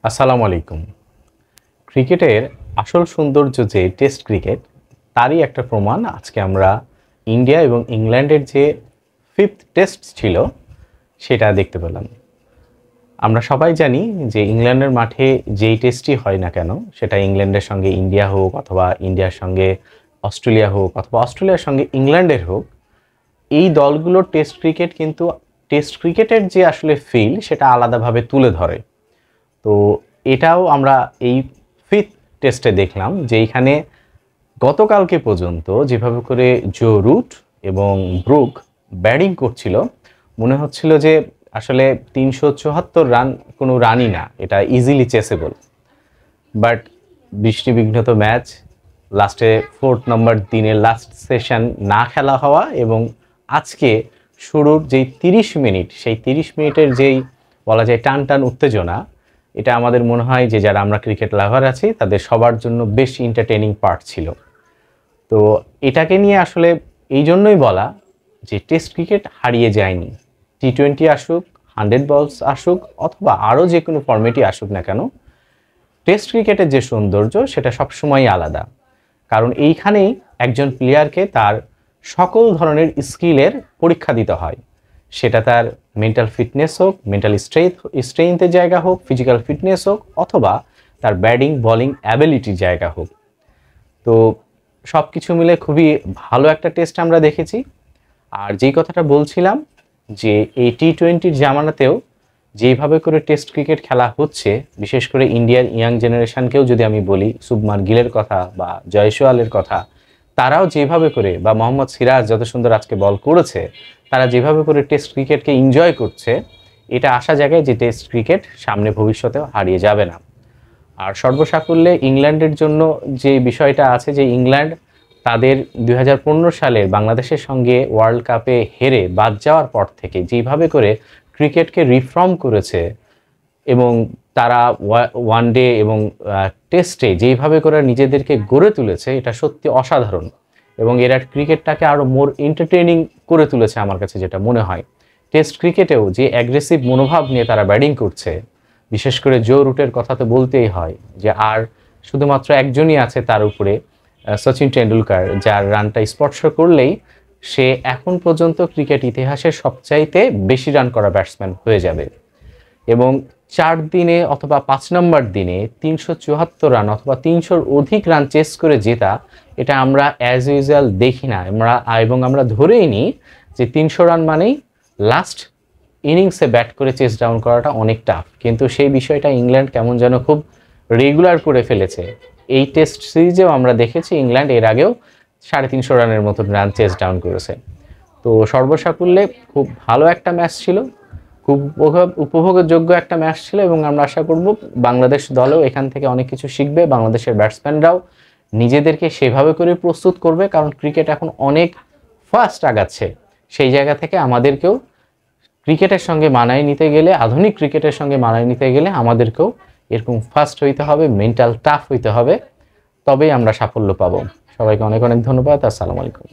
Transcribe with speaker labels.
Speaker 1: আসসালামু আলাইকুম। ক্রিকেটের আসল সৌন্দর্য যে টেস্ট ক্রিকেট, তারই একটা প্রমাণ আজকে আমরা ইন্ডিয়া এবং ইংল্যান্ডের যে 5th টেস্ট ছিল সেটা দেখতে পেলাম। আমরা সবাই জানি যে ইংল্যান্ডের মাঠে যেই টেস্টই হয় না কেন, সেটা ইংল্যান্ডের সঙ্গে ইন্ডিয়া হোক অথবা ইন্ডিয়ার সঙ্গে অস্ট্রেলিয়া হোক অথবা অস্ট্রেলিয়ার সঙ্গে ইংল্যান্ডের হোক, এই দলগুলোর টেস্ট ক্রিকেট কিন্তু টেস্ট ক্রিকেটের যে আসলে ফিল সেটা আলাদাভাবে তুলে ধরে। তো এটাও আমরা এই 5th টেস্টে দেখলাম যে এইখানে গতকালকে পর্যন্ত যেভাবে করে জো রুট এবং ব্রুক ব্যাটিং করছিল, মনে হচ্ছিল যে আসলে 374 রান কোনো রানই না, এটা ইজিলি চেসেবল। বাট বৃষ্টিবিঘ্নিত ম্যাচ, লাস্টে 4th নম্বর দিনের লাস্ট সেশন না খেলা হওয়া এবং আজকে শুরুর যেই 30 মিনিট, সেই 30 মিনিটের যেই বলা যায় টান টান উত্তেজনা, এটা আমাদের মনে হয় যে যারা আমরা ক্রিকেট লাভার আছি তাদের সবার জন্য বেশ এন্টারটেইনিং পার্ট ছিল। তো এটাকে নিয়ে আসলে এই জন্যই বলা যে টেস্ট ক্রিকেট হারিয়ে যায়নি। টি20 আসুক, 100 বলস আসুক অথবা আরও যে কোনো ফর্মেটই আসুক না কেন, টেস্ট ক্রিকেটের যে সৌন্দর্য সেটা সবসময়ই আলাদা। কারণ এইখানেই একজন প্লেয়ারকে তার সকল ধরনের স্কিলের পরীক্ষা দিতে হয়। সেটা তার মেন্টাল ফিটনেস হোক, মেন্টাল স্ট্রেংথের জায়গা হোক, ফিজিক্যাল ফিটনেস হোক অথবা তার ব্যাটিং বোলিং অ্যাবিলিটির জায়গা হোক। তো সব কিছু মিলে খুবই ভালো একটা টেস্ট আমরা দেখেছি। আর যেই কথাটা বলছিলাম যে এই টি20 জামানাতেও যেভাবে করে টেস্ট ক্রিকেট খেলা হচ্ছে, বিশেষ করে ইন্ডিয়ার ইয়াং জেনারেশনকেও যদি আমি বলি, শুভমান গিলের কথা বা জয়সওয়ালের কথা, তারাও যেভাবে করে, বা মোহাম্মদ সিরাজ যত সুন্দর আজকে বল করেছে, তারা যেভাবে করে টেস্ট ক্রিকেটকে এনজয় করছে, এটা আশা জায়গায় যে টেস্ট ক্রিকেট সামনে ভবিষ্যতেও হারিয়ে যাবে না। আর সর্বসাকুল্যে ইংল্যান্ডের জন্য যে বিষয়টা আছে যে ইংল্যান্ড তাদের 2015 সালের বাংলাদেশের সঙ্গে ওয়ার্ল্ড কাপে হেরে বাদ যাওয়ার পর থেকে যেভাবে করে ক্রিকেটকে রিফর্ম করেছে এবং তারা ওয়ান ডে এবং টেস্টে যেইভাবে করে নিজেদেরকে গড়ে তুলেছে, এটা সত্যি অসাধারণ। এবং এরা ক্রিকেটটাকে আরও মোর এন্টারটেইনিং করে তুলেছে আমার কাছে যেটা মনে হয়। টেস্ট ক্রিকেটেও যে অ্যাগ্রেসিভ মনোভাব নিয়ে তারা ব্যাটিং করছে, বিশেষ করে জো রুটের কথা তো বলতেই হয় যে আর শুধুমাত্র একজনই আছে তার উপরে, সচিন টেন্ডুলকার, যার রানটা স্পর্শ করলেই সে এখন পর্যন্ত ক্রিকেট ইতিহাসের সবচাইতে বেশি রান করা ব্যাটসম্যান হয়ে যাবে। এবং 4 দিনে অথবা 5 নম্বর দিনে 374 রান অথবা 300-র অধিক রান চেস করে জেতা, এটা আমরা অ্যাজ ইউজুয়াল দেখি না। আমরা ধরেই নিই যে 300 রান মানেই লাস্ট ইনিংসে ব্যাট করে চেস ডাউন করাটা অনেক টাফ। কিন্তু সেই বিষয়টা ইংল্যান্ড কেমন যেন খুব রেগুলার করে ফেলেছে। এই টেস্ট সিরিজেও আমরা দেখেছি ইংল্যান্ড এর আগেও 350 রানের মতো রান চেস ডাউন করেছে। তো সর্বসাকুল্যে খুব ভালো একটা ম্যাচ ছিল, খুব উপভোগযোগ্য একটা ম্যাচ ছিল এবং আমরা আশা করব বাংলাদেশ দলও এখান থেকে অনেক কিছু শিখবে। বাংলাদেশের ব্যাটসম্যানরাও নিজেদেরকে সেভাবে করে প্রস্তুত করবে, কারণ ক্রিকেট এখন অনেক ফাস্ট আগাচ্ছে। সেই জায়গা থেকে আমাদেরকেও ক্রিকেটের সঙ্গে মানায় নিতে গেলে, আধুনিক ক্রিকেটের সঙ্গে মানায় নিতে গেলে আমাদেরকেও এরকম ফাস্ট হইতে হবে, মেন্টাল টাফ হইতে হবে, তবেই আমরা সাফল্য পাবো। সবাইকে অনেক অনেক ধন্যবাদ। আসসালামু আলাইকুম।